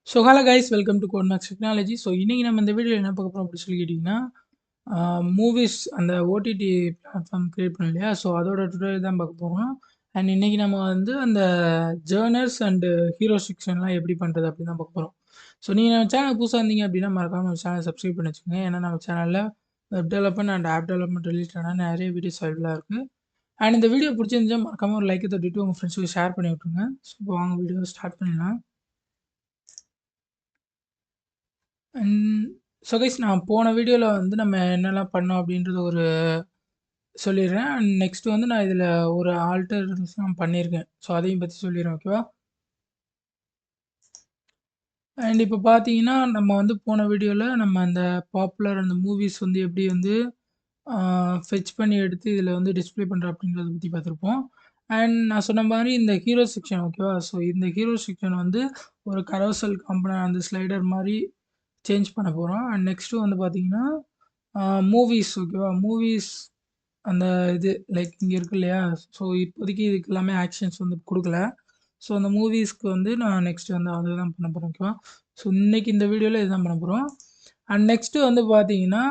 So hello guys welcome to Codemax technology. So இன்றைக்கி நம்ம இந்த வீடியோவில் என்ன பார்க்க போகிறோம் அப்படின்னு சொல்லி கேட்டிங்கன்னா, மூவிஸ் அந்த ஓடிடி பிளாட்ஃபார்ம் கிரியேட் பண்ணோம் இல்லையா? ஸோ அதோட டுட்டோரியல் தான் பார்க்க போகிறோம். அண்ட் இன்றைக்கி நம்ம வந்து அந்த ஜேர்னர்ஸ் அண்டு ஹீரோ செக்ஷன்லாம் எப்படி பண்ணுறது அப்படின்னு தான் பார்க்க போகிறோம். ஸோ நீங்கள் நம்ம சேனல் புதுசாக இருந்தீங்க அப்படின்னா மறக்காமல் நம்ம சேனல் சப்ஸ்கிரைப் பண்ணி வச்சுக்கோங்க. ஏன்னா நம்ம சேனலில் web development and app development ரிலேட்டடான நிறைய வீடியோஸ் அவைலபிளாக இருக்குது. அண்ட் இந்த வீடியோ பிடிச்சிருந்தா மறக்காமல் ஒரு லைக்கை தட்டிட்டு உங்கள் ஃப்ரெண்ட்ஸுக்கு ஷேர் பண்ணி விட்ருங்க. ஸோ இப்போ வாங்க வீடியோ ஸ்டார்ட் பண்ணிடலாம். அண்ட் ஸோ கைஸ் நான் போன வீடியோவில் வந்து நம்ம என்னெல்லாம் பண்ணோம் அப்படின்றது ஒரு சொல்லிடுறேன். அண்ட் நெக்ஸ்ட் வந்து நான் இதில் ஒரு ஆல்டர்ஸ்லாம் பண்ணியிருக்கேன். ஸோ அதையும் பற்றி சொல்லிடுறேன், ஓகேவா? அண்ட் இப்போ பார்த்தீங்கன்னா நம்ம வந்து போன வீடியோவில் நம்ம அந்த பாப்புலர் அந்த மூவிஸ் வந்து எப்படி வந்து ஃபெச் பண்ணி எடுத்து இதில் வந்து டிஸ்ப்ளே பண்ணுறோம் அப்படின்றத பற்றி பார்த்துருப்போம். அண்ட் நான் சொன்ன மாதிரி இந்த ஹீரோ செக்ஷன், ஓகேவா? ஸோ இந்த ஹீரோ செக்ஷன் வந்து ஒரு கரோசல் காம்பனன்ட் அந்த ஸ்லைடர் மாதிரி சேஞ்ச் பண்ண போகிறோம். அண்ட் நெக்ஸ்ட்டு வந்து பார்த்தீங்கன்னா மூவிஸ், ஓகேவா? மூவிஸ் அந்த இது லைக் இங்கே இருக்கு இல்லையா? ஸோ இப்போதைக்கு இதுக்கு எல்லாமே ஆக்ஷன்ஸ் வந்து குடுக்கல. ஸோ அந்த மூவிஸ்க்கு வந்து நான் நெக்ஸ்ட் வந்து அதுதான் பண்ண போறேன், ஓகேவா? ஸோ இன்னைக்கு இந்த வீடியோல இதுதான் பண்ண போறோம். அண்ட் நெக்ஸ்ட் வந்து பார்த்தீங்கன்னா,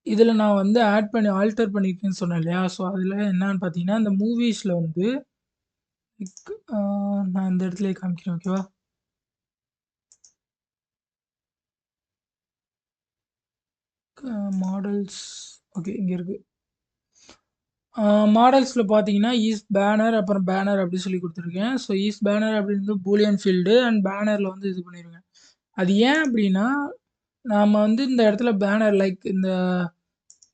இதில நான் வந்து ஆட் பண்ணி ஆல்டர் பண்ணியிருக்கேன்னு சொன்னேன் இல்லையா? ஸோ அதில என்னன்னு பார்த்தீங்கன்னா, இந்த மூவிஸ்ல வந்து நான் இந்த இடத்துலயே காமிக்கிறேன், ஓகேவா? மாடல்ஸ் ஓகே இங்க இருக்கு. மாடல்ஸ்ல பார்த்தீங்கன்னா, ஈஸ் பேனர் அப்புறம் பேனர் அப்படி சொல்லி குடுத்துருக்கேன். ஸோ ஈஸ் பேனர் அப்படின்றது பூலியன் ஃபீல்டு அண்ட் பேனர்ல வந்து இது பண்ணிருங்க. அது ஏன் அப்படின்னா, நாம வந்து இந்த இடத்துல பேனர் லைக் இந்த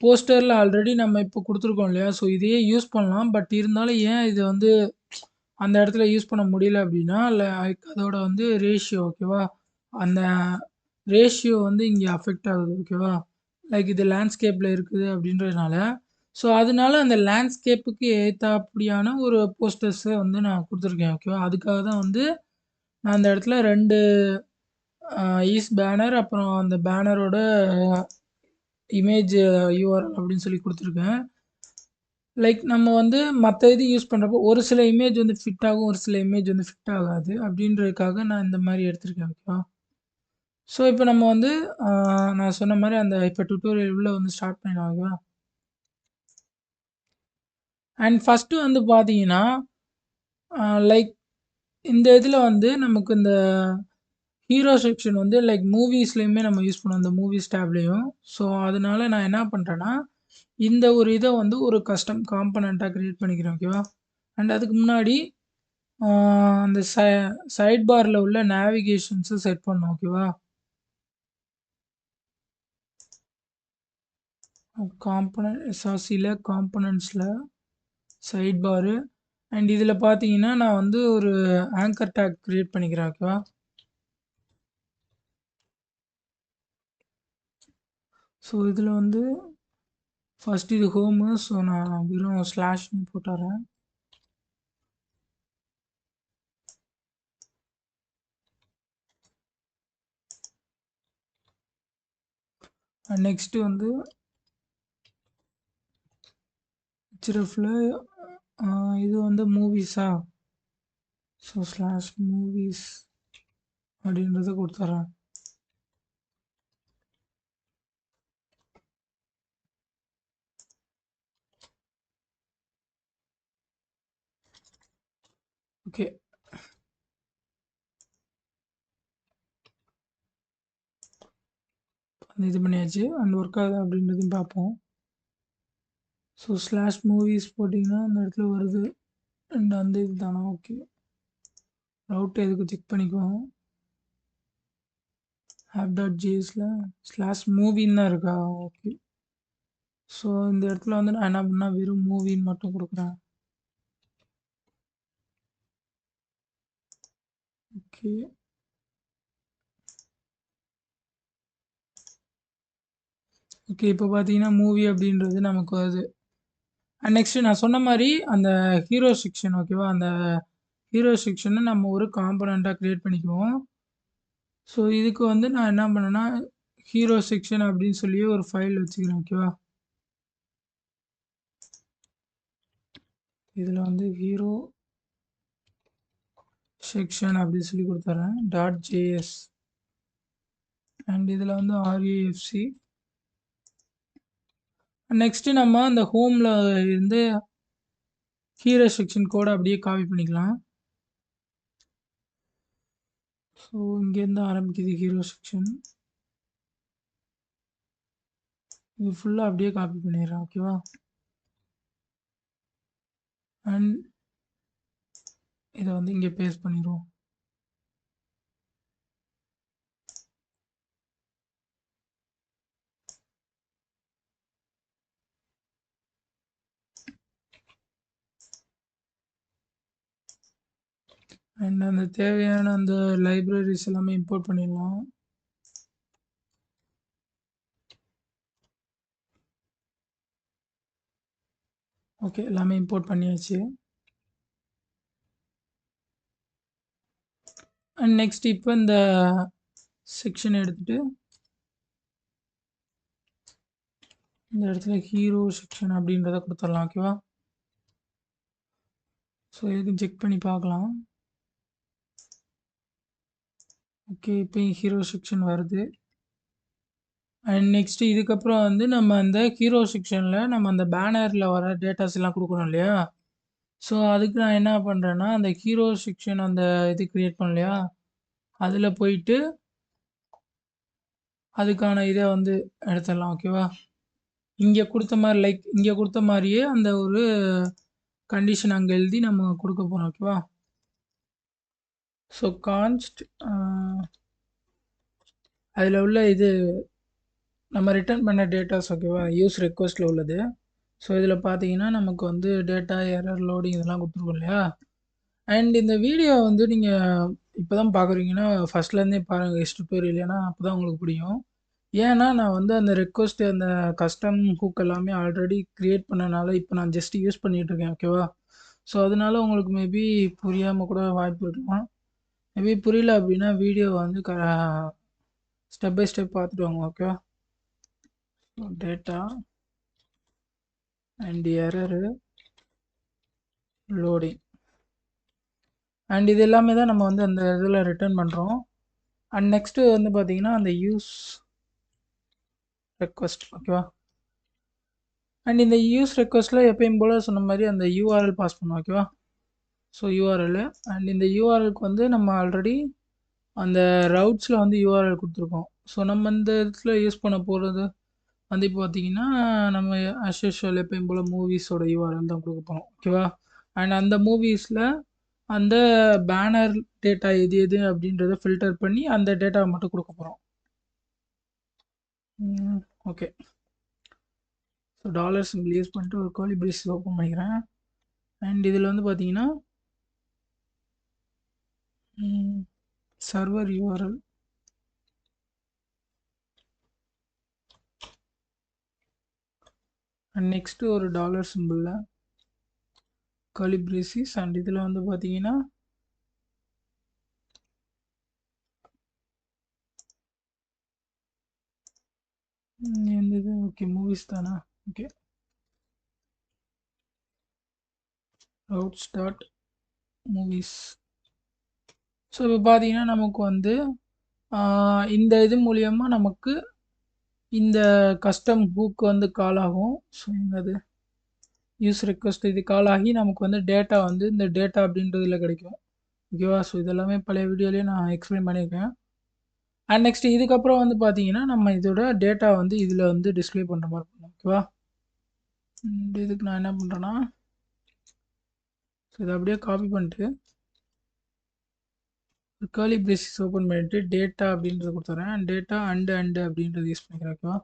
போஸ்டர்ல ஆல்ரெடி நம்ம இப்போ குடுத்துருக்கோம் இல்லையா? ஸோ இதையே யூஸ் பண்ணலாம். பட் இருந்தாலும் ஏன் இத வந்து அந்த இடத்துல யூஸ் பண்ண முடியல அப்படின்னா, லைக் அதோட வந்து ரேஷியோ, ஓகேவா? அந்த ரேஷியோ வந்து இங்க அஃபெக்ட் ஆகுது, ஓகேவா? லைக் இது லேண்ட்ஸ்கேப்ல இருக்குது அப்படின்றதுனால, ஸோ அதனால அந்த லேண்ட்ஸ்கேப்புக்கு ஏத்தாப்படியான ஒரு போஸ்டர்ஸ வந்து நான் குடுத்துருக்கேன், ஓகேவா? அதுக்காக தான் வந்து நான் அந்த இடத்துல 2 ஈஸ் பேனர் அப்புறம் அந்த பேனரோட இமேஜ் யூஆர்எல் அப்படின்னு சொல்லி குடுத்துருக்கேன். லைக் நம்ம வந்து மத்த இது யூஸ் பண்றப்போ ஒரு சில இமேஜ் வந்து ஃபிட் ஆகும், ஒரு சில இமேஜ் வந்து ஃபிட் ஆகாது. அப்படின்றதுக்காக நான் இந்த மாரி எடுத்திருக்கேன், ஓகேவா? ஸோ இப்போ நம்ம வந்து அ நான் சொன்ன மாரி அந்த இப்போ டுட்டோரியல் உள்ள வந்து ஸ்டார்ட் பண்ணிடலாம், ஓகேவா? அண்ட் ஃபர்ஸ்ட்டு வந்து பார்த்தீங்கன்னா, லைக் இந்த இதில வந்து நமக்கு இந்த ஹீரோ செக்ஷன் வந்து லைக் மூவிஸ்லயுமே நம்ம யூஸ் பண்ணுவோம். இந்த மூவிஸ் டேப்லயும். ஸோ, அதனால நான் என்ன பண்றேன்னா, இந்த ஒரு இத வந்து ஒரு கஸ்டம் காம்போனன்ட்டா கிரியேட் பண்ணிக்கிறேன், ஓகேவா? அண்ட் அதுக்கு முன்னாடி ஆ அந்த சைட் பார்ல உள்ள நேவிகேஷன்ஸ செட் பண்ணணும், ஓகேவா? காம்போனன்ட் எஸ்ஆர்சில காம்போனன்ட்ஸ்ல சைட் பாரு அண்ட் இதில பார்த்தீங்கன்னா, நான் வந்து ஒரு ஆங்கர் டேக் கிரியேட் பண்ணிக்கிறேன், ஓகேவா? ஸோ, இதில வந்து ஃபர்ஸ்ட் இது ஹோமு. ஸோ, நான் வெறும் ஸ்லாஷ்ன்னு போட்டுர்றேன். நெக்ஸ்ட்டு வந்து ஹெச்எஃப்ல இது வந்து மூவிஸா? ஸோ ஸ்லாஷ் மூவிஸ் அப்படின்றத குடுத்துர்றேன். ஓகே. இது பண்ணியாச்சு. அண்ட் ஒர்க் ஆகுதா அப்படின்றதையும் பார்ப்போம். ஸோ ஸ்லாஷ் மூவிஸ் போட்டிங்கன்னா அந்த இடத்துல வருது. அண்ட் அந்த இது தானா? ஓகே. ரவுட் எதுக்கு செக் பண்ணிக்குவோம். app.jsல ஸ்லாஷ் மூவின்னு தான் இருக்கா? ஓகே. ஸோ இந்த இடத்துல வந்து நான் என்ன பண்ணேன், வெறும் மூவின்னு மட்டும் குடுக்குறேன். ஓகே. ஓகே. இப்போ பார்த்தீங்கன்னா, மூவி அப்படின்றது நமக்கு வருது. அண்ட் நெக்ஸ்ட் நான் சொன்ன மாரி அந்த ஹீரோ செக்ஷன், ஓகேவா? அந்த ஹீரோ செக்ஷன நம்ம ஒரு காம்போனன்ட்டா கிரியேட் பண்ணிக்குவோம். ஸோ இதுக்கு வந்து நான் என்ன பண்ணேன்னா, ஹீரோ செக்ஷன் அப்படின்னு சொல்லி ஒரு ஃபைல் வச்சுக்கிறேன், ஓகேவா? இதில வந்து ஹீரோ செக்ஷன் அப்படி சொல்லி கொடுத்துட்றேன் டாட் ஜேஎஸ் அண்ட் இதில் வந்து ஆர்ஏஎஃப்சி. நெக்ஸ்ட்டு நம்ம அந்த ஹோமில் இருந்து ஹீரோ செக்ஷன் கோடை அப்படியே காப்பி பண்ணிக்கலாம். ஸோ இங்கேருந்து ஆரம்பிக்குது ஹீரோ செக்ஷன், இது ஃபுல்லாக அப்படியே காப்பி பண்ணிடுறேன். ஓகேவா? அண்ட் இதை வந்து இங்கே பேஸ்ட் பண்ணிடுவோம். அண்ட் அந்த தேவையான அந்த லைப்ரரிஸ் எல்லாமே இம்போர்ட் பண்ணிடலாம். ஓகே, எல்லாமே இம்போர்ட் பண்ணியாச்சு. அண்ட் நெக்ஸ்ட் இப்போ இந்த செக்ஷன் எடுத்துகிட்டு இந்த இடத்துல ஹீரோ செக்ஷன் அப்படின்றத கொடுத்துடலாம். ஓகேவா? ஸோ எதுக்கும் செக் பண்ணி பார்க்கலாம். ஓகே, இப்போ ஹீரோ செக்ஷன் வருது. அண்ட் நெக்ஸ்ட்டு இதுக்கப்புறம் வந்து நம்ம அந்த ஹீரோ செக்ஷனில் நம்ம அந்த பேனரில் வர டேட்டாஸ் எல்லாம் கொடுக்கணும் இல்லையா? ஸோ அதுக்கு நான் என்ன பண்ணுறேன்னா, அந்த ஹீரோ செக்ஷன் அந்த இது க்ரியேட் பண்ண இல்லையா, அதில் போயிட்டு அதுக்கான இதை வந்து எடுத்துடலாம். ஓகேவா? இங்கே கொடுத்த மாதிரி இங்கே கொடுத்த மாதிரியே அந்த ஒரு கண்டிஷன் அங்கே எழுதி நம்ம கொடுக்க போகிறோம். ஓகேவா? ஸோ கான்ஸ்ட் அதில் உள்ள இது நம்ம ரிட்டர்ன் பண்ண டேட்டாஸ். ஓகேவா? யூஸ் ரெக்வஸ்ட்டில் உள்ளது. ஸோ இதில் பார்த்தீங்கன்னா நமக்கு வந்து டேட்டா எரர் லோடிங் இதெல்லாம் கொடுத்துருக்கோம் இல்லையா? அண்ட் இந்த வீடியோ வந்து நீங்கள் இப்போ தான் பார்க்குறீங்கன்னா ஃபஸ்ட்லேருந்தே பாருங்கள் ஹிஸ்டோரியல், ஏன்னா அப்போ தான் உங்களுக்கு புரியும். ஏன்னா நான் வந்து அந்த ரெக்வஸ்ட் அந்த கஸ்டம் ஹூக் எல்லாமே ஆல்ரெடி க்ரியேட் பண்ணனால இப்போ நான் ஜஸ்ட் யூஸ் பண்ணிகிட்ருக்கேன். ஓகேவா? ஸோ அதனால உங்களுக்கு மேபி புரியாமல் கூட வாய்ப்பு இருக்கலாம். மேபி புரியல அப்படின்னா வீடியோ வந்து ஸ்டெப் பை ஸ்டெப் பார்த்துட்டு வாங்க. ஓகேவா? Data and error loading and இது எல்லாமே தான் நம்ம வந்து அந்த இதில் ரிட்டர்ன் பண்ணுறோம். அண்ட் நெக்ஸ்ட்டு வந்து பார்த்தீங்கன்னா அந்த யூஸ் ரெக்வஸ்ட். ஓகேவா? அண்ட் இந்த யூஸ் ரெக்வஸ்ட்டில் எப்பயும் போல் சொன்ன மாதிரி அந்த யூஆர்எல் பாஸ் பண்ணுவோம். ஓகேவா? ஸோ யூஆர்எல் அண்ட் இந்த யூஆர்எலுக்கு வந்து நம்ம ஆல்ரெடி அந்த ரவுட்ஸில் வந்து யூஆர்எல் கொடுத்துருக்கோம். ஸோ நம்ம இந்த இடத்துல யூஸ் பண்ண போகிறது வந்து இப்போ பார்த்தீங்கன்னா நம்ம அஸ் யூஷுவல் எப்பயும் போல் மூவிஸோட யூஆர்எல் தான் கொடுக்க போகிறோம். ஓகேவா? அண்ட் அந்த மூவிஸில் அந்த பேனர் டேட்டா எது எது அப்படின்றத ஃபில்டர் பண்ணி அந்த டேட்டாவை மட்டும் கொடுக்க போகிறோம். Okay, so dollar simple use பண்ணிட்டு ஒரு கோலி பிரேஸ் ஓப்பன் பண்ணிக்கிறேன். அண்ட் இதில் வந்து பார்த்தீங்கன்னா சர்வர் யூஆர்எல் அண்ட் நெக்ஸ்ட்டு ஒரு டாலர் சிம்பிளில் கோலி பிரேசிஸ் அண்ட் இதில் வந்து பார்த்தீங்கன்னா எந்தது ஓகே மூவிஸ் தானா? Okay, ரவுட்ஸ் dot movies. ஸோ இப்போ பார்த்தீங்கன்னா நமக்கு வந்து இந்த இது மூலியமாக நமக்கு இந்த கஸ்டம் ஹூக் வந்து கால் ஆகும். ஸோ என்னது யூஸ் ரெக்வஸ்ட் இது கால் ஆகி நமக்கு வந்து டேட்டா வந்து இந்த டேட்டா அப்படின்றதுல கிடைக்கும். ஓகேவா? ஸோ இதெல்லாமே பழைய வீடியோலேயே நான் எக்ஸ்பிளைன் பண்ணியிருக்கேன். அண்ட் நெக்ஸ்ட் இதுக்கப்புறம் வந்து பார்த்தீங்கன்னா நம்ம இதோட டேட்டா வந்து இதில் வந்து டிஸ்பிளே பண்ணுற மாதிரி இருக்கும். ஓகேவா? இதுக்கு நான் என்ன பண்ணுறேன்னா ஸோ இதை அப்படியே காப்பி பண்ணிட்டு கேர்லி பிரேசிஸ் ஓப்பன் பண்ணிட்டு டேட்டா அப்படின்றத கொடுத்துறேன். டேட்டா அண்டு அப்படின்றது யூஸ் பண்ணிக்கிறேன். ஓகேவா?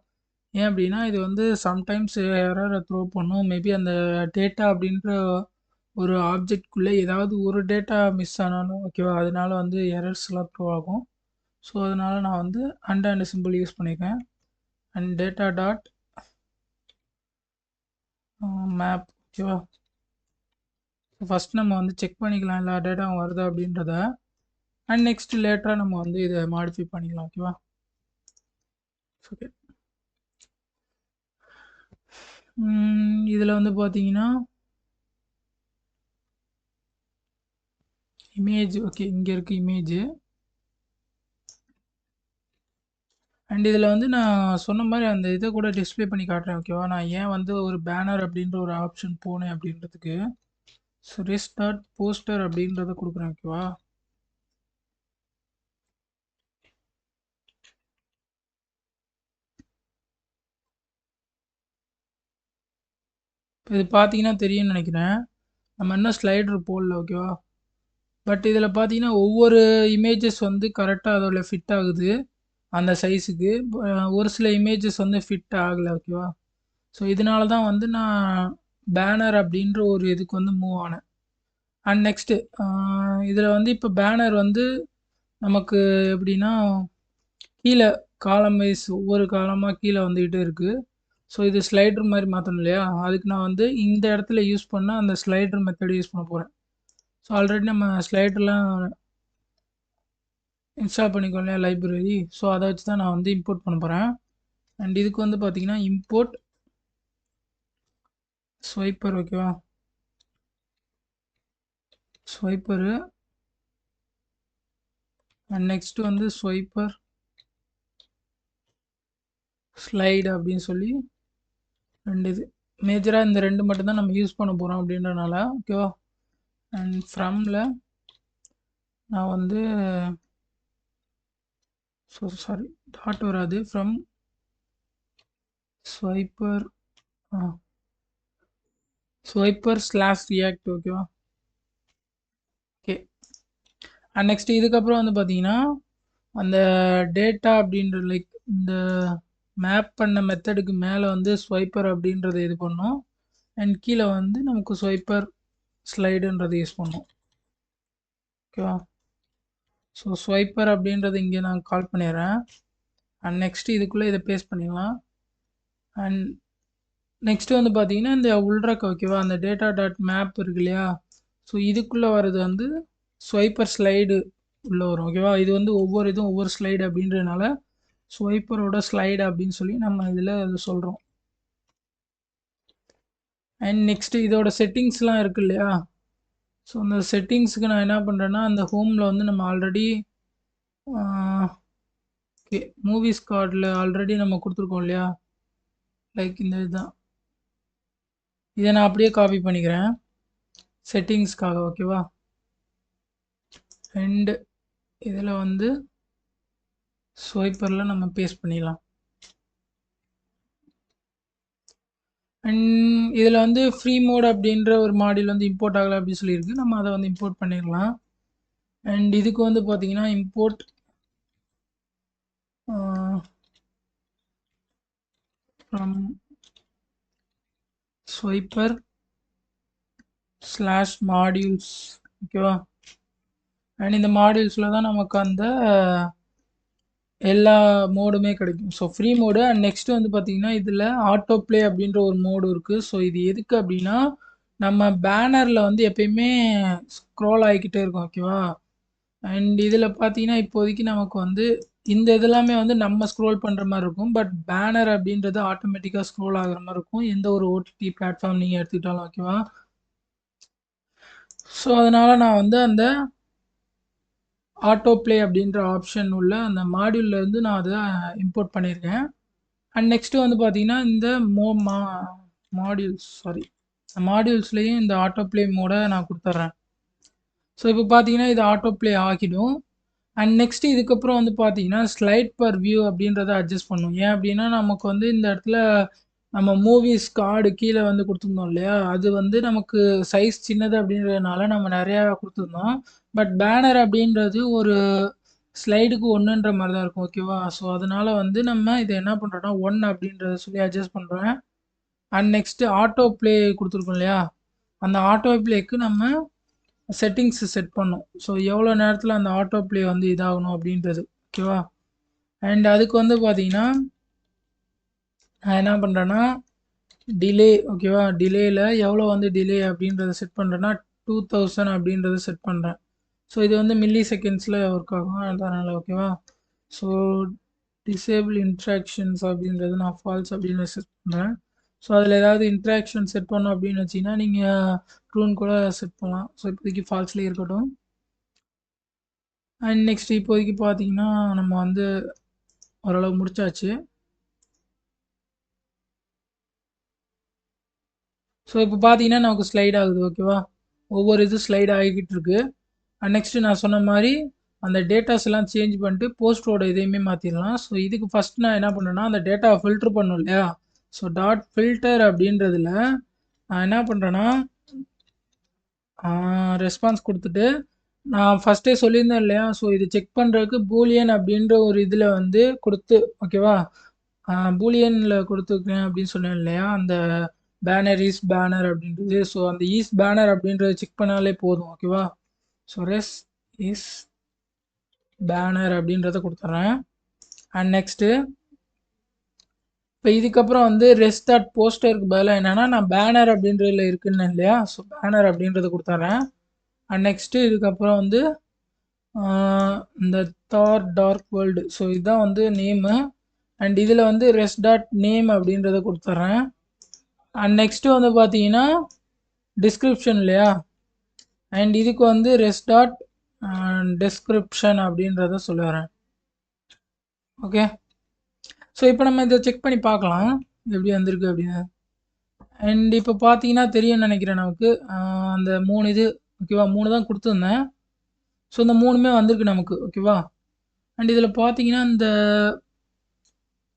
ஏன் அப்படின்னா இது வந்து சம்டைம்ஸ் எரரை த்ரோ பண்ணும். மேபி அந்த டேட்டா அப்படின்ற ஒரு ஆப்ஜெக்ட்குள்ளே ஏதாவது ஒரு டேட்டா மிஸ் ஆனாலும் ஓகேவா, அதனால வந்து எரர்ஸ்லாம் த்ரோ ஆகும். ஸோ அதனால் நான் வந்து அண்ட் சிம்பிள் யூஸ் பண்ணியிருக்கேன். And data dot map. ஓகேவா? ஃபஸ்ட் நம்ம வந்து செக் பண்ணிக்கலாம் எல்லா டேட்டாவும் வருதா அப்படின்றத. அண்ட் நெக்ஸ்ட் லேட்டராக நம்ம வந்து இதை மாடிஃபை பண்ணிக்கலாம். ஓகேவா? ஓகே, இதில் வந்து பார்த்தீங்கன்னா இமேஜ் ஓகே, இங்கே இருக்குது இமேஜ். அண்ட் இதில் வந்து நான் சொன்ன மாதிரி அந்த இதை கூட டிஸ்ப்ளே பண்ணி காட்டுறேன் ஓகேவா. நான் ஏன் வந்து ஒரு பேனர் அப்படின்ற ஒரு ஆப்ஷன் போனேன் அப்படின்றதுக்கு. ஸோ ரெஸ்டார்ட் போஸ்டர் அப்படின்றத கொடுக்குறேன் ஓகேவா. இப்போ இது பார்த்தீங்கன்னா தெரியும்னு நினைக்கிறேன். நம்ம இன்னும் ஸ்லைடர் போடல ஓகேவா. பட் இதில் பார்த்தீங்கன்னா ஒவ்வொரு இமேஜஸ் வந்து கரெக்டாக அதோட ஃபிட் ஆகுது அந்த சைஸுக்கு. ஒரு சில இமேஜஸ் வந்து ஃபிட் ஆகலை ஓகேவா. ஸோ இதனால தான் வந்து நான் பேனர் அப்படின்ற ஒரு இதுக்கு வந்து மூவ் ஆனேன். அண்ட் நெக்ஸ்ட்டு இதில் வந்து இப்போ பேனர் வந்து நமக்கு எப்படின்னா கீழே காலம் வைஸ் ஒவ்வொரு காலமாக கீழே வந்துக்கிட்டே இருக்குது. ஸோ இது ஸ்லைடர் மாதிரி மாற்றணும் இல்லையா. அதுக்கு நான் வந்து இந்த இடத்துல யூஸ் பண்ண அந்த ஸ்லைடர் மெத்தட் யூஸ் பண்ண போகிறேன். ஸோ ஆல்ரெடி நம்ம ஸ்லைடர்லாம் இன்ஸ்டால் பண்ணிக்கோ இல்லையா லைப்ரரி. ஸோ அதை வச்சு தான் நான் வந்து இம்போர்ட் பண்ண போகிறேன். அண்ட் இதுக்கு வந்து பார்த்தீங்கன்னா இம்போர்ட் ஸ்வைப்பர் ஓகேவா. ஸ்வைப்பரு அண்ட் நெக்ஸ்ட்டு வந்து ஸ்வைப்பர் ஸ்லைடு அப்படின்னு சொல்லி ரெண்டு இது மேஜராக இந்த ரெண்டு மட்டும்தான் நம்ம யூஸ் பண்ண போகிறோம் அப்படின்றனால ஓகேவா. அண்ட் ஃப்ரம்ல நான் வந்து ஸோ சாரி டாட் வராது. From swiper swiper slash react ஓகேவா. ஓகே. அண்ட் நெக்ஸ்ட் இதுக்கப்புறம் வந்து பார்த்தீங்கன்னா அந்த டேட்டா அப்படின்ற லைக் இந்த மேப் பண்ண மெத்தடுக்கு மேலே வந்து ஸ்வைப்பர் அப்படின்றத இது பண்ணோம். அண்ட் கீழே வந்து நமக்கு ஸ்வைப்பர் ஸ்லைடுன்றதை யூஸ் பண்ணோம் ஓகேவா. ஸோ ஸ்வைப்பர் அப்படின்றது இங்கே நான் கால் பண்ணிடுறேன். அண்ட் நெக்ஸ்ட்டு இதுக்குள்ளே இதை பேஸ்ட் பண்ணிடலாம். அண்ட் நெக்ஸ்ட்டு வந்து பார்த்தீங்கன்னா இந்த உள்ரக் ஓகேவா அந்த டேட்டா டாட் மேப் இருக்கு இல்லையா. ஸோ இதுக்குள்ளே வர்றது வந்து ஸ்வைப்பர் ஸ்லைடு உள்ளே வரும் ஓகேவா. இது வந்து ஒவ்வொரு இதுவும் ஒவ்வொரு ஸ்லைடு அப்படின்றதுனால ஸ்வைப்பரோட ஸ்லைடு அப்படின்னு சொல்லி நம்ம இதில் இது சொல்கிறோம். அண்ட் நெக்ஸ்ட்டு இதோட செட்டிங்ஸ்லாம் இருக்குது இல்லையா. ஸோ அந்த செட்டிங்ஸுக்கு நான் என்ன பண்ணுறேன்னா அந்த ஹோமில் வந்து நம்ம ஆல்ரெடி ஓகே மூவிஸ் கார்டில் ஆல்ரெடி நம்ம கொடுத்துருக்கோம் இல்லையா. லைக் இந்த இதுதான், இதை நான் அப்படியே காப்பி பண்ணிக்கிறேன் செட்டிங்ஸ்க்காக ஓகேவா. அண்ட் இதில் வந்து ஸ்வைப்பரில் நம்ம பேஸ்ட் பண்ணிடலாம். அண்ட் இதில் வந்து ஃப்ரீ மோட் அப்படின்ற ஒரு மாடியூல் வந்து இம்போர்ட் ஆகலை அப்படின்னு சொல்லியிருக்கு. நம்ம அதை வந்து இம்போர்ட் பண்ணிடலாம். அண்ட் இதுக்கு வந்து பார்த்தீங்கன்னா import from swiper slash modules ஓகேவா. அண்ட் இந்த மாடியூல்ஸில் தான் நமக்கு அந்த எல்லா மோடுமே கிடைக்கும். So free mode and next வந்து பார்த்தீங்கன்னா இதில் ஆட்டோ ப்ளே அப்படின்ற ஒரு மோடு இருக்குது. ஸோ இது எதுக்கு அப்படின்னா நம்ம பேனரில் வந்து எப்பயுமே ஸ்க்ரோல் ஆகிக்கிட்டே இருக்கும் ஓகேவா. அண்ட் இதில் பார்த்தீங்கன்னா இப்போதைக்கு நமக்கு வந்து இந்த இதெல்லாமே வந்து நம்ம ஸ்க்ரோல் பண்ணுற மாதிரி இருக்கும். பட் பேனர் அப்படின்றது ஆட்டோமேட்டிக்காக ஸ்க்ரோல் ஆகிற மாதிரி இருக்கும் எந்த ஒரு ஓடிடி பிளாட்ஃபார்ம் நீங்கள் எடுத்துக்கிட்டாலும் ஓகேவா. ஸோ அதனால் நான் வந்து அந்த ஆட்டோ ப்ளே அப்படின்ற ஆப்ஷன் உள்ள அந்த மாடியூல்லேருந்து நான் அதை இம்போர்ட் பண்ணியிருக்கேன். அண்ட் நெக்ஸ்ட்டு வந்து பார்த்தீங்கன்னா இந்த மாடியூல்ஸ் சாரி மாடியூல்ஸ்லேயும் இந்த ஆட்டோ ப்ளே மோடை நான் கொடுத்துட்றேன். ஸோ இப்போ பார்த்தீங்கன்னா இது ஆட்டோ ப்ளே ஆகிடும். அண்ட் நெக்ஸ்ட்டு இதுக்கப்புறம் வந்து பார்த்தீங்கன்னா ஸ்லைட் பர் வியூ அப்படின்றத அட்ஜஸ்ட் பண்ணும். ஏன் அப்படின்னா நமக்கு வந்து இந்த இடத்துல நம்ம மூவிஸ் கார்டு கீழே வந்து கொடுத்துருந்தோம் இல்லையா. அது வந்து நமக்கு சைஸ் சின்னது அப்படின்றதுனால நம்ம நிறையா கொடுத்துருந்தோம். பட் பேனர் அப்படின்றது ஒரு ஸ்லைடுக்கு ஒன்றுன்ற மாதிரி தான் இருக்கும் ஓகேவா. ஸோ அதனால் வந்து நம்ம இதை என்ன பண்ணுறோன்னா 1 அப்படின்றத சொல்லி அட்ஜஸ்ட் பண்ணுறேன். அண்ட் நெக்ஸ்ட்டு ஆட்டோ ப்ளே கொடுத்துருக்கோம் இல்லையா. அந்த ஆட்டோ ப்ளேக்கு நம்ம செட்டிங்ஸ் செட் பண்ணோம். ஸோ எவ்வளோ நேரத்தில் அந்த ஆட்டோ ப்ளே வந்து இதாகணும் அப்படின்றது ஓகேவா. அண்ட் அதுக்கு வந்து பார்த்தீங்கன்னா நான் என்ன பண்ணுறேன்னா டிலே ஓகேவா. டிலேயில் எவ்வளோ வந்து டிலே அப்படின்றத செட் பண்ணுறேன்னா 2000 அப்படின்றத செட் பண்ணுறேன். ஸோ இது வந்து மில்லி செகண்ட்ஸில் ஒர்க் ஆகும் அதனால் ஓகேவா. ஸோ டிசேபிள் இன்ட்ராக்ஷன்ஸ் அப்படின்றது நான் ஃபால்ஸ் அப்படின்னு செட் பண்ணுறேன். ஸோ அதில் ஏதாவது இன்ட்ராக்ஷன் செட் பண்ணோம் அப்படின்னு வச்சிங்கன்னா நீங்கள் ட்ரூன் கூட செட் பண்ணலாம். ஸோ இப்போதைக்கு ஃபால்ஸ்லேயே இருக்கட்டும். அண்ட் நெக்ஸ்ட் இப்போதைக்கு பார்த்தீங்கன்னா நம்ம வந்து ஓரளவு முடிச்சாச்சு. ஸோ இப்போ பார்த்தீங்கன்னா நமக்கு ஸ்லைட் ஆகுது. ஓகேவா, ஒவ்வொரு இது ஸ்லைட் ஆகிக்கிட்டு இருக்கு. அண்ட் நெக்ஸ்ட் நான் சொன்ன மாதிரி அந்த டேட்டாஸ் எல்லாம் சேஞ்ச் பண்ணிட்டு போஸ்டோட இதையுமே மாற்றிடலாம். ஸோ இதுக்கு ஃபர்ஸ்ட் நான் என்ன பண்ணேன்னா அந்த டேட்டாவை ஃபில்டர் பண்ணும் இல்லையா. ஸோ டாட் ஃபில்டர் அப்படின்றதுல நான் என்ன பண்ணுறேன்னா ரெஸ்பான்ஸ் கொடுத்துட்டு நான் ஃபஸ்ட்டே சொல்லியிருந்தேன் இல்லையா. ஸோ இது செக் பண்ணுறதுக்கு பூலியன் அப்படின்ற ஒரு இதில் வந்து கொடுத்து ஓகேவா, பூலியனில் கொடுத்துருக்கேன் அப்படின்னு சொன்னேன் இல்லையா. அந்த பேனர் இஸ் பேனர் அப்படின்றது. ஸோ அந்த இஸ் பேனர் அப்படின்றத செக் பண்ணாலே போதும். ஓகேவா, ஸோ ரெஸ் இஸ் பேனர் அப்படின்றத கொடுத்துட்றேன். அண்ட் நெக்ஸ்ட்டு இப்போ இதுக்கப்புறம் வந்து ரெஸ்ட் டாட் போஸ்டருக்கு பதிலாக என்னென்னா நான் பேனர் அப்படின்றதுல இருக்குன்னு இல்லையா. ஸோ பேனர் அப்படின்றத கொடுத்துட்றேன். அண்ட் நெக்ஸ்ட்டு இதுக்கப்புறம் வந்து இந்த தார் டார்க் வேர்ல்டு. ஸோ இதுதான் வந்து நேமு. அண்ட் இதில் வந்து ரெஸ்ட் டாட் நேம் அப்படின்றத கொடுத்துட்றேன். அண்ட் நெக்ஸ்ட்டு வந்து பார்த்தீங்கன்னா டிஸ்கிரிப்ஷன் இல்லையா. அண்ட் இதுக்கு வந்து ரெஸ்ட் டாட் டெஸ்கிரிப்ஷன் அப்படின்றத சொல்லுறேன். ஓகே, ஸோ இப்போ நம்ம இதை செக் பண்ணி பார்க்கலாம் எப்படி வந்திருக்கு அப்படின்னு. அண்ட் இப்போ பார்த்தீங்கன்னா தெரியும்னு நினைக்கிறேன் நமக்கு அந்த 3 இது ஓகேவா, 3 தான் கொடுத்துருந்தேன். ஸோ இந்த 3மே வந்திருக்கு நமக்கு. ஓகேவா, அண்ட் இதில் பார்த்தீங்கன்னா இந்த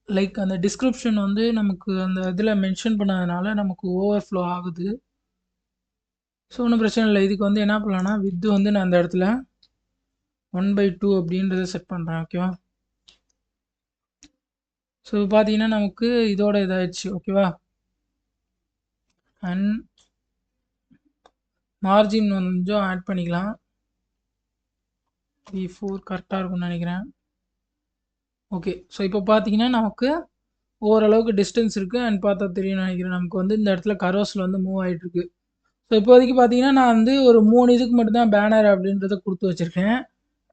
லைக் அந்த டிஸ்கிரிப்ஷன் வந்து நமக்கு அந்த இதில் மென்ஷன் பண்ணதுனால நமக்கு ஓவர்ஃப்ளோ ஆகுது. ஸோ ஒன்றும் பிரச்சனை இல்லை. இதுக்கு வந்து என்ன பண்ணலான்னா வித்து வந்து நான் அந்த இடத்துல 1/2 அப்படின்றத செட் பண்ணுறேன். ஓகேவா, ஸோ பார்த்தீங்கன்னா நமக்கு இதோட இதாகிடுச்சு. ஓகேவா, அண்ட் மார்ஜின் கொஞ்சம் ஆட் பண்ணிக்கலாம். V4 கரெக்டாக இருக்கும்னு நினைக்கிறேன். ஓகே, ஸோ இப்போ பார்த்தீங்கன்னா நமக்கு ஓரளவுக்கு டிஸ்டன்ஸ் இருக்குது. அண்ட் பார்த்தா தெரியும்னு நினைக்கிறேன் நமக்கு வந்து இந்த இடத்துல கரோஸில் வந்து மூவ் ஆகிட்டுருக்கு. ஸோ இப்போதைக்கு பார்த்தீங்கன்னா நான் வந்து ஒரு 3 இதுக்கு மட்டும்தான் பேனர் அப்படின்றத கொடுத்து வச்சுருக்கேன்.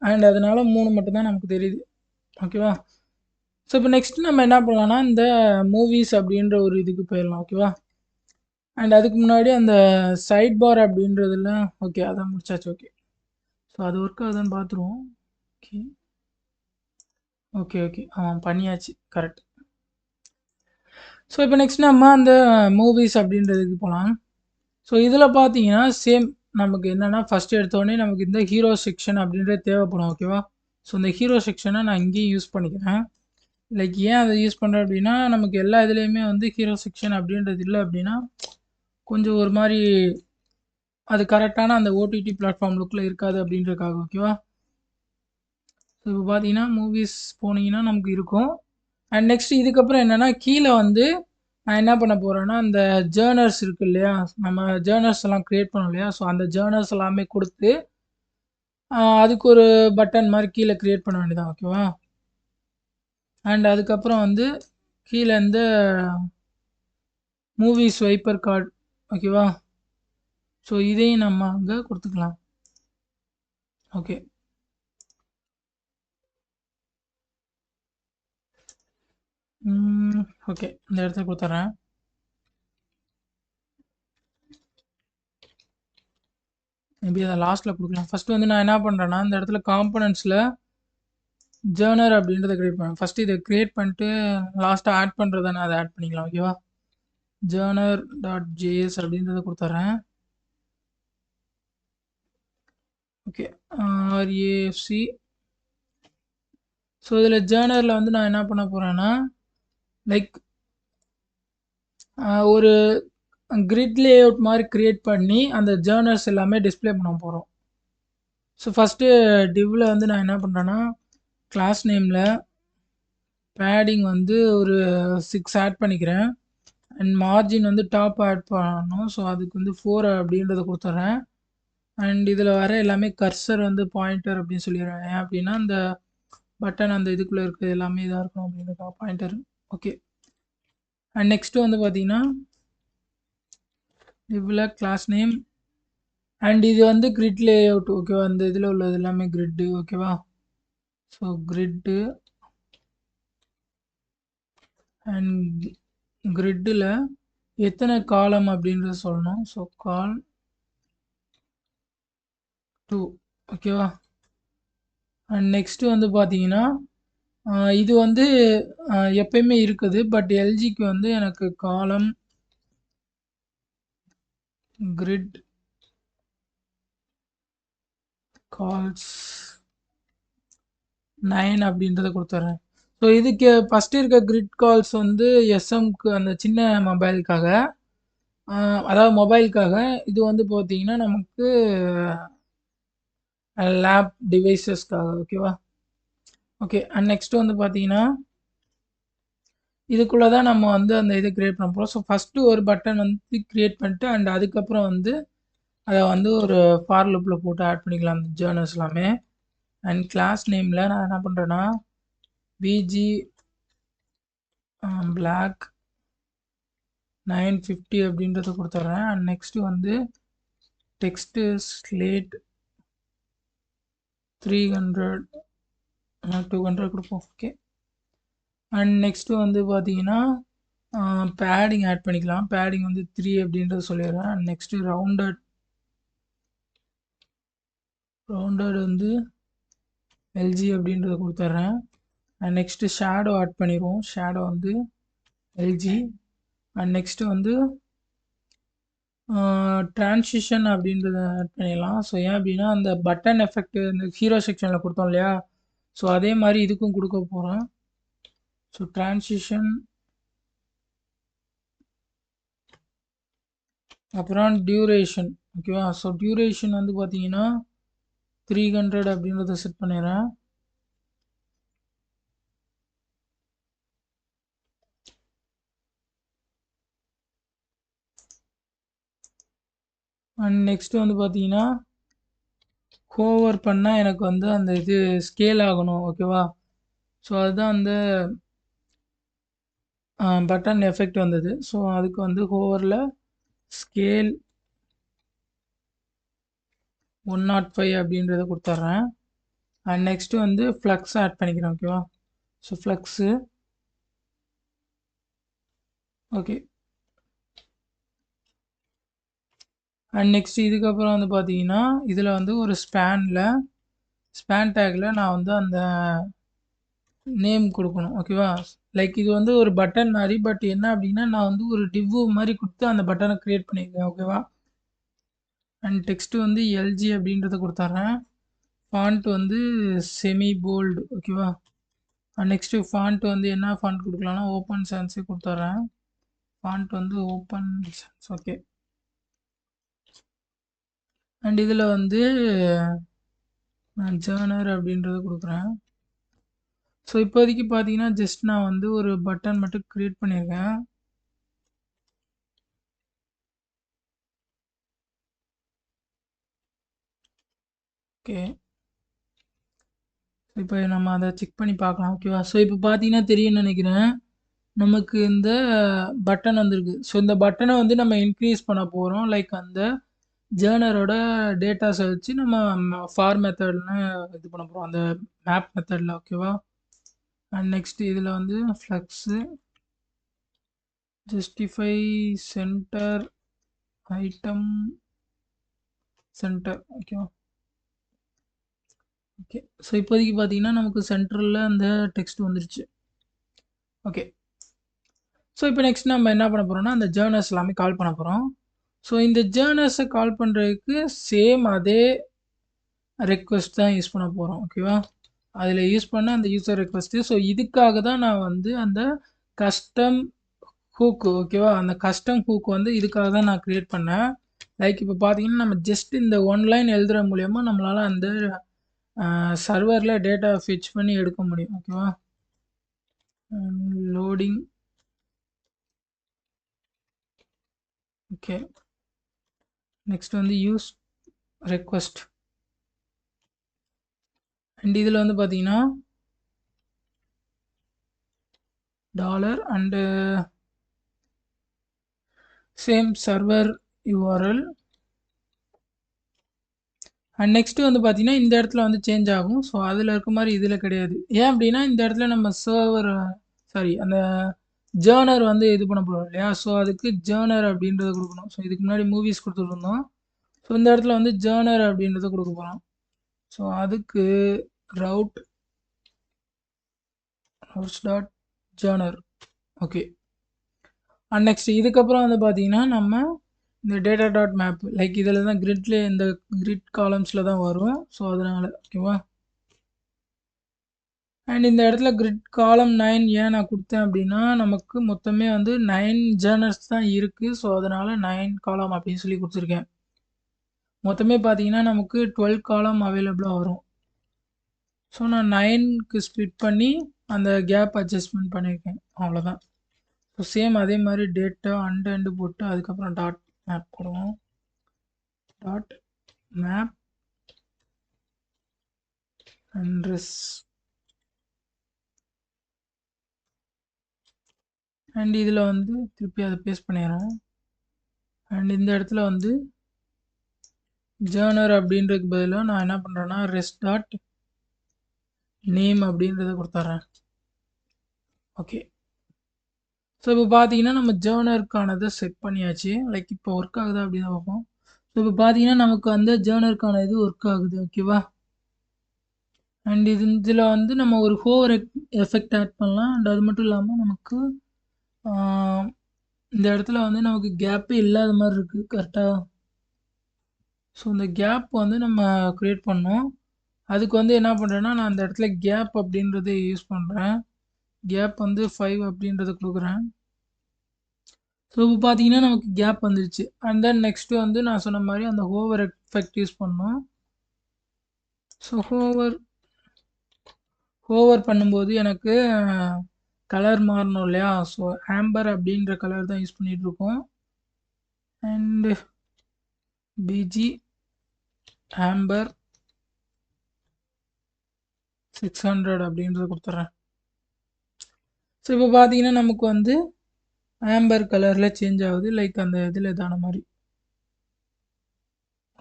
அண்ட் அதனால 3 மட்டும்தான் நமக்கு தெரியுது. ஓகேவா, ஸோ இப்போ நெக்ஸ்ட் நம்ம என்ன பண்ணலாம்னா இந்த மூவிஸ் அப்படின்ற ஒரு இதுக்கு போயிடலாம். ஓகேவா, அண்ட் அதுக்கு முன்னாடி அந்த சைட் பார் அப்படின்றதுல ஓகே அதான் முடிச்சாச்சு. ஓகே, ஸோ அது ஒர்க் ஆகுதுன்னு பார்த்துருவோம். ஓகே ஓகே ஓகே பண்ணியாச்சு. கரெக்ட். ஸோ இப்போ நெக்ஸ்ட் நம்ம அந்த மூவிஸ் அப்படின்றதுக்கு போகலாம். ஸோ இதில் பார்த்தீங்கன்னா சேம் நமக்கு என்னென்னா ஃபஸ்ட்டு எடுத்தோடனே நமக்கு இந்த ஹீரோ செக்ஷன் அப்படின்றது தேவைப்படும். ஓகேவா, ஸோ இந்த ஹீரோ செக்ஷனை நான் இங்கேயும் யூஸ் பண்ணிக்கிறேன். லைக் ஏன் அதை யூஸ் பண்ணுறேன் அப்படின்னா நமக்கு எல்லா இதுலேயுமே வந்து ஹீரோ செக்ஷன் அப்படின்றது இல்லை அப்படின்னா கொஞ்சம் ஒரு மாதிரி அது கரெக்டான அந்த ஓடிடி பிளாட்ஃபார்ம் லுக்கில் இருக்காது அப்படின்றதுக்காக. ஓகேவா, ஸோ இப்போ பார்த்தீங்கன்னா மூவிஸ் போனீங்கன்னா நமக்கு இருக்கும். அண்ட் நெக்ஸ்ட் இதுக்கப்புறம் என்னென்னா கீழே வந்து நான் என்ன பண்ண போகிறேன்னா இந்த ஜேர்னல்ஸ் இருக்குது இல்லையா, நம்ம ஜேர்னல்ஸ் எல்லாம் க்ரியேட் பண்ணோம் இல்லையா. ஸோ அந்த ஜேர்னல்ஸ் எல்லாமே கொடுத்து அதுக்கு ஒரு பட்டன் மாதிரி கீழே க்ரியேட் பண்ண வேண்டியதான். ஓகேவா, அண்ட் அதுக்கப்புறம் வந்து கீழே இந்த மூவி ஸ்வைப்பர் கார்டு. ஓகேவா, ஸோ இதையும் நம்ம அங்கே கொடுத்துக்கலாம். ஓகே, ஓகே இந்த இடத்துல கொடுத்துட்றேன். மேபி அதை லாஸ்ட்டில் கொடுக்கலாம். ஃபஸ்ட்டு வந்து நான் என்ன பண்ணுறேன்னா இந்த இடத்துல காம்பனன்ட்ஸில் ஜேர்னர் அப்படின்றத க்ரியேட் பண்ணேன். ஃபஸ்ட்டு இதை க்ரியேட் பண்ணிட்டு லாஸ்ட்டாக ஆட் பண்ணுறத நான் அதை ஆட் பண்ணிக்கலாம். ஓகேவா, ஜேர்னர் டாட் ஜேஎஸ் அப்படின்றத கொடுத்துட்றேன். ஓகே, ஆர்ஏஎஃப்சி. ஸோ இதில் ஜேர்னரில் வந்து நான் என்ன பண்ண போகிறேன்னா லைக் ஒரு கிரிட் லேஅவுட் மாதிரி க்ரியேட் பண்ணி அந்த ஜேர்னல்ஸ் எல்லாமே டிஸ்பிளே பண்ண போகிறோம். ஸோ ஃபஸ்ட்டு டிவ்வில் வந்து நான் என்ன பண்ணுறேன்னா கிளாஸ் நேமில் பேடிங் வந்து ஒரு 6 ஆட் பண்ணிக்கிறேன். அண்ட் மார்ஜின் வந்து டாப் ஆட் பண்ணணும். ஸோ அதுக்கு வந்து 4 அப்படின்றத கொடுத்துட்றேன். அண்ட் இதில் வர எல்லாமே கர்சர் வந்து பாயிண்டர் அப்படின்னு சொல்லிடுறேன். ஏன் அப்படின்னா அந்த பட்டன் அந்த இதுக்குள்ளே இருக்குது எல்லாமே இதாக இருக்கும் அப்படின்றதுக்காக பாயிண்டர். ஓகே, அண்ட் நெக்ஸ்ட்டு வந்து பார்த்தீங்கன்னா இவ்வளோ கிளாஸ் நேம் அண்ட் இது வந்து கிரிட் லேஅவுட். ஓகேவா, அந்த இதில் உள்ளது எல்லாமே கிரிட்டு. ஓகேவா, ஸோ கிரிட்டு அண்ட் கிரிட்டில் எத்தனை காலம் அப்படின்றத சொல்லணும். ஸோ கால் 2. ஓகேவா, அண்ட் நெக்ஸ்ட் வந்து பார்த்தீங்கன்னா இது வந்து எப்பயுமே இருக்குது. பட் எல்ஜிக்கு வந்து எனக்கு காலம் கிரிட் கால்ஸ் 9 அப்படின்றத கொடுத்துட்றேன். ஸோ இதுக்கு ஃபஸ்ட்டு இருக்க கிரிட் கால்ஸ் வந்து எஸ்எம்க்கு அந்த சின்ன மொபைலுக்காக, அதாவது மொபைலுக்காக. இது வந்து பார்த்தீங்கன்னா நமக்கு லேப் டிவைசஸ்க்காக. ஓகேவா? ஓகே. அண்ட் நெக்ஸ்ட் வந்து பார்த்தீங்கன்னா இதுக்குள்ள தான் நம்ம வந்து அந்த இதை கிரியேட் பண்ண போகிறோம். ஸோ ஃபஸ்ட்டு ஒரு பட்டன் வந்து கிரியேட் பண்ணிட்டு அண்ட் அதுக்கப்புறம் வந்து அதை வந்து ஒரு ஃபார் லூப்பில் போட்டு ஆட் பண்ணிக்கலாம் அந்த ஜேர்னல்ஸ் எல்லாமே. அண்ட் கிளாஸ் நேமில் நான் என்ன பண்ணுறேன்னா பிஜி பிளாக் 950 அப்படின்றத கொடுத்துட்றேன். அண்ட் நெக்ஸ்ட்டு வந்து டெக்ஸ்ட்டு ஸ்லேட் 300 200 கொடுப்போம். ஓகே. அண்ட் நெக்ஸ்ட்டு வந்து பார்த்தீங்கன்னா பேடிங் ஆட் பண்ணிக்கலாம். பேடிங் வந்து 3 அப்படின்றத சொல்லிடுறேன். அண்ட் நெக்ஸ்ட்டு ரவுண்டட் வந்து எல்ஜி அப்படின்றத கொடுத்துட்றேன். அண்ட் நெக்ஸ்ட்டு ஷேடோ ஆட் பண்ணிடுவோம். ஷேடோ வந்து எல்ஜி. அண்ட் நெக்ஸ்ட்டு வந்து ட்ரான்சிஷன் அப்படின்றத ஆட் பண்ணிடலாம். ஸோ ஏன் அப்படின்னா அந்த பட்டன் எஃபெக்ட் இந்த ஹீரோ செக்ஷனில் கொடுத்தோம் இல்லையா, ஸோ அதே மாதிரி இதுக்கும் கொடுக்க போகிறோம். ஸோ ட்ரான்சிஷன் அப்புறம் டியூரேஷன். ஓகேவா? ஸோ டியூரேஷன் வந்து பார்த்தீங்கன்னா 300 அப்படின்றத செட் பண்ணிடுறேன். அண்ட் நெக்ஸ்ட் வந்து பார்த்தீங்கன்னா ஹோவர் பண்ணால் எனக்கு வந்து அந்த இது ஸ்கேல் ஆகணும். ஓகேவா? ஸோ அதுதான் அந்த பட்டன் எஃபெக்ட் வந்தது. ஸோ அதுக்கு வந்து ஹோவரில் ஸ்கேல் 105 அப்படின்றத கொடுத்துட்றேன். அண்ட் நெக்ஸ்ட்டு வந்து ஃப்ளக்ஸ் ஆட் பண்ணிக்கிறேன். ஓகேவா? So flux okay. And next இதுக்கப்புறம் வந்து பார்த்தீங்கன்னா இதில் வந்து ஒரு ஸ்பேன் டேக்கில் நான் வந்து அந்த நேம் கொடுக்கணும். ஓகேவா? லைக் இது வந்து ஒரு பட்டன் மாதிரி. பட் என்ன அப்படின்னா நான் வந்து ஒரு டிவ் மாதிரி கொடுத்து அந்த பட்டனை க்ரியேட் பண்ணியிருக்கேன். ஓகேவா? அண்ட் டெக்ஸ்ட் வந்து எல்ஜி அப்படின்றத கொடுத்துட்றேன். ஃபாண்ட் வந்து செமி போல்டு. ஓகேவா? அண்ட் நெக்ஸ்ட்டு ஃபாண்ட் வந்து என்ன ஃபாண்ட் கொடுக்கலாம்னா ஓப்பன் சான்ஸே கொடுத்துட்றேன். ஃபாண்ட் வந்து ஓப்பன் சான்ஸ். ஓகே. அண்ட் இதில் வந்து நான் ஜேர்னர் அப்படின்றத கொடுக்குறேன். ஸோ இப்போதைக்கு பார்த்தீங்கன்னா ஜஸ்ட் நான் வந்து ஒரு பட்டன் மட்டும் க்ரியேட் பண்ணியிருக்கேன். ஓகே. இப்போ நம்ம அதை செக் பண்ணி பார்க்கலாம். ஓகேவா? ஸோ இப்போ பார்த்தீங்கன்னா தெரியும்னு நினைக்கிறேன், நமக்கு இந்த பட்டன் வந்திருக்கு. ஸோ இந்த பட்டனை வந்து நம்ம இன்க்ரீஸ் பண்ண போகிறோம். லைக் அந்த ஜேர்னரோட டேட்டாஸை வச்சு நம்ம ஃபார் மெத்தட்னு இது பண்ண போகிறோம், அந்த மேப் மெத்தடில். ஓகேவா? அண்ட் நெக்ஸ்ட் இதில் வந்து flux justify centre item centre. ஓகேவா? ஓகே. ஸோ இப்போதைக்கு பார்த்தீங்கன்னா நமக்கு சென்டரில் அந்த டெக்ஸ்ட் வந்துருச்சு. ஓகே. ஸோ இப்போ நெக்ஸ்ட் நம்ம என்ன பண்ண போகிறோம்னா அந்த ஜேர்னல்ஸ் எல்லாமே கால் பண்ண போகிறோம். ஸோ இந்த ஜேர்னல்ஸை கால் பண்ணுறதுக்கு சேம் அதே ரெக்வெஸ்ட் தான் யூஸ் பண்ண போகிறோம். ஓகேவா? அதில் யூஸ் பண்ண அந்த யூசர் ரெக்வெஸ்ட்டு. ஸோ இதுக்காக தான் நான் வந்து அந்த கஸ்டம் ஹூக்கு. ஓகேவா? அந்த கஸ்டம் ஹூக் வந்து இதுக்காக தான் நான் க்ரியேட் பண்ணேன். லைக் இப்போ பார்த்தீங்கன்னா நம்ம ஜஸ்ட் இந்த ஒன் லைன் எழுதுகிற மூலயமா நம்மளால் அந்த சர்வரில் டேட்டா ஃபெச் பண்ணி எடுக்க முடியும். ஓகேவா? லோடிங். ஓகே. நெக்ஸ்ட் வந்து யூஸ் ரெக்வெஸ்ட். அண்ட் இதில் வந்து பார்த்தீங்கன்னா dollar and same server URL. And next வந்து பார்த்தீங்கன்னா இந்த இடத்துல வந்து சேஞ்ச் ஆகும். ஸோ அதில் இருக்க மாதிரி இதில் கிடையாது. ஏன் அப்படின்னா இந்த இடத்துல நம்ம சர்வர் அந்த ஜேர்னர் வந்து இது பண்ண போகிறோம் இல்லையா, ஸோ அதுக்கு ஜேர்னர் அப்படின்றத கொடுக்கணும். ஸோ இதுக்கு முன்னாடி மூவிஸ் கொடுத்துருந்தோம். ஸோ இந்த இடத்துல வந்து ஜேர்னர் அப்படின்றத கொடுக்க போகிறோம். ஸோ அதுக்கு route routes dot journal. Okay. And next இதுக்கப்புறம் வந்து பார்த்தீங்கன்னா நம்ம இந்த டேட்டா டாட் மேப் லைக் இதில் தான் கிரிட்ல இந்த கிரிட் காலம்ஸில் தான் வரும். ஸோ அதனால் ஓகேவா. அண்ட் இந்த இடத்துல கிரிட் காலம் 9 ஏன் நான் கொடுத்தேன் அப்படின்னா நமக்கு மொத்தமே வந்து 9 ஜேர்னல்ஸ் தான் இருக்குது. ஸோ அதனால் 9 காலம் அப்படின்னு சொல்லி கொடுத்துருக்கேன். மொத்தமே பார்த்தீங்கன்னா நமக்கு 12 காலம் அவைலபிளாக வரும். ஸோ நான் 9க்கு ஸ்ப்ளிட் பண்ணி அந்த கேப் அட்ஜஸ்ட்மெண்ட் பண்ணியிருக்கேன். அவ்வளோதான். ஸோ சேம் அதே மாதிரி டேட்டா அண்டு போட்டு அதுக்கப்புறம் டாட் மேப் கொடுவோம். டாட் மேப் அட்ரஸ் அண்ட் இதில் வந்து திருப்பி அதை பேஸ்ட் பண்ணிடுறோம். அண்ட் இந்த இடத்துல வந்து ஜேர்னர் அப்படின்றதுக்கு பதிலாக நான் என்ன பண்ணுறேன்னா ரெஸ்ட் டாட் நேம் அப்படின்றத கொடுத்துட்றேன். ஓகே. ஸோ இப்போ பார்த்தீங்கன்னா நம்ம ஜேர்னருக்கானதை செட் பண்ணியாச்சு. லைக் இப்போ ஒர்க் ஆகுதா அப்படின்னு பார்ப்போம். ஸோ இப்போ பார்த்தீங்கன்னா நமக்கு அந்த ஜேர்னருக்கான இது ஒர்க் ஆகுது. ஓகேவா. அண்ட் இதில் வந்து நம்ம ஒரு ஹோவர் எஃபெக்ட் ஆட் பண்ணலாம். அண்ட் அது மட்டும் இல்லாமல் நமக்கு இந்த இடத்துல வந்து நமக்கு கேப்பே இல்லாத மாதிரி இருக்குது கரெக்டாக. ஸோ இந்த கேப் வந்து நம்ம க்ரியேட் பண்ணோம். அதுக்கு வந்து என்ன பண்ணுறேன்னா நான் அந்த இடத்துல கேப் அப்படின்றத யூஸ் பண்ணுறேன். கேப் வந்து 5 அப்படின்றத கொடுக்குறேன். ஸோ இப்போ பார்த்தீங்கன்னா நமக்கு கேப் வந்துடுச்சு. அண்ட் தென் நெக்ஸ்ட்டு வந்து நான் சொன்ன மாதிரி அந்த ஹோவர் எஃபெக்ட் யூஸ் பண்ணோம். ஸோ ஹோவர் பண்ணும்போது எனக்கு கலர் மாறணும் இல்லையா. ஸோ ஆம்பர் அப்படின்ற கலர் தான் யூஸ் பண்ணிகிட்ருக்கோம். அண்டு பிஜி ஆம்பர் 600 அப்படின்றத கொடுத்துட்றேன். ஸோ இப்போ பார்த்தீங்கன்னா நமக்கு வந்து ஆம்பர் கலரில் சேஞ்ச் ஆகுது. லைக் அந்த இதில் தான மாதிரி.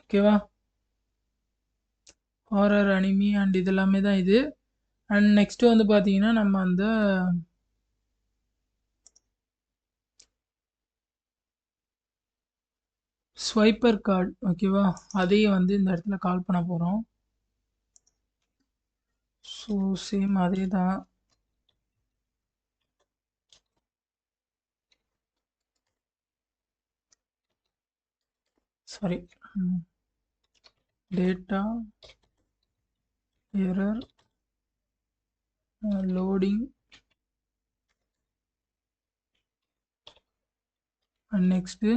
ஓகேவா. ஹாரர் அனிமி அண்ட் இது எல்லாமே தான் இது. அண்ட் நெக்ஸ்ட்டு வந்து பார்த்தீங்கன்னா நம்ம அந்த ஸ்வைப்பர் கார்டு ஓகேவா அதையும் வந்து இந்த இடத்துல கால் பண்ண போகிறோம். ஸோ சேம் அதே தான். Sorry data error loading and next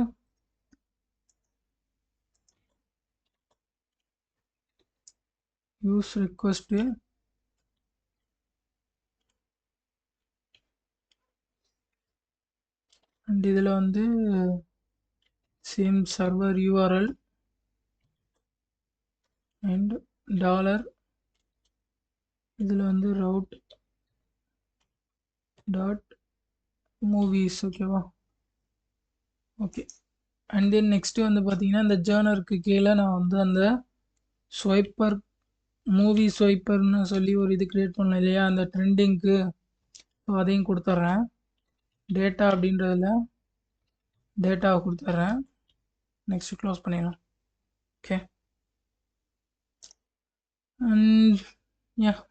use request and இதில் வந்து same server URL and dollar இதில் வந்து ரவுட் டாட் மூவிஸ் ஓகேவா. ஓகே. அண்ட் தென் நெக்ஸ்ட்டு வந்து பார்த்தீங்கன்னா இந்த ஜேர்னருக்கு கீழே நான் வந்து அந்த ஸ்வைப்பர் மூவி ஸ்வைப்பர்னு சொல்லி ஒரு இது க்ரியேட் பண்ணேன் இல்லையா அந்த ட்ரெண்டிங்க்கு. ஸோ அதையும் கொடுத்துட்றேன். டேட்டா அப்படின்றதில் டேட்டாவை கொடுத்துட்றேன். நெக்ஸ்ட்டு க்ளோஸ் பண்ணிடலாம். ஓகே. அண்ட்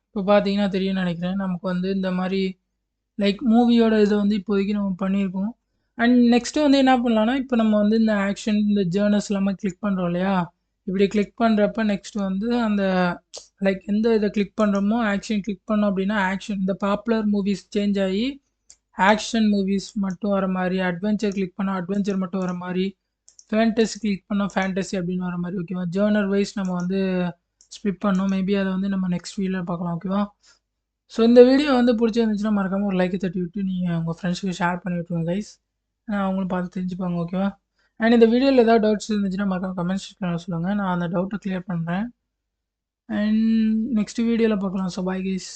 இப்போ பார்த்தீங்கன்னா தெரியும்னு நினைக்கிறேன் நமக்கு வந்து இந்த மாதிரி லைக் மூவியோட இதை வந்து இப்போதைக்கு நம்ம பண்ணியிருக்கோம். அண்ட் நெக்ஸ்ட்டு வந்து என்ன பண்ணலான்னா இப்போ நம்ம வந்து இந்த ஆக்ஷன் இந்த ஜேர்னல்ஸ் எல்லாமே கிளிக் பண்ணுறோம் இல்லையா. இப்படி கிளிக் பண்ணுறப்ப நெக்ஸ்ட் வந்து அந்த லைக் எந்த இதை கிளிக் பண்ணுறோமோ ஆக்ஷன் கிளிக் பண்ணோம் அப்படின்னா ஆக்ஷன் இந்த பாப்புலர் மூவிஸ் சேஞ்ச் ஆகி ஆக்ஷன் மூவிஸ் மட்டும் வர மாதிரி, அட்வென்ச்சர் கிளிக் பண்ணால் அட்வென்ச்சர் மட்டும் வர மாதிரி, ஃபேண்டசி கிளிக் பண்ணால் ஃபேண்டசி அப்படின்னு வர மாதிரி. ஓகேவா. ஜேர்னர் வைஸ் நம்ம வந்து ஸ்பிட் பண்ணோம். மேபி அதை வந்து நம்ம நெக்ஸ்ட் வீடியோவில் பார்க்கலாம். ஓகேவா. ஸோ இந்த வீடியோ வந்து பிடிச்சிருந்துச்சுன்னா மறக்காமல் ஒரு லைக்கை தட்டி விட்டு நீங்கள் உங்கள் ஃப்ரெண்ட்ஸுக்கு ஷேர் பண்ணி விட்ருங்க கைஸ். அவங்களும் பார்த்து தெரிஞ்சுப்பாங்க. ஓகேவா. அண்ட் இந்த வீடியோவில் ஏதாவது டவுட்ஸ் இருந்துச்சுன்னா மறக்காம கமெண்ட் செக்ஷனில் சொல்லுங்கள். நான் அந்த டவுட்டை கிளியர் பண்ணுறேன். அண்ட் நெக்ஸ்ட் வீடியோவில் பார்க்கலாம். So bye guys.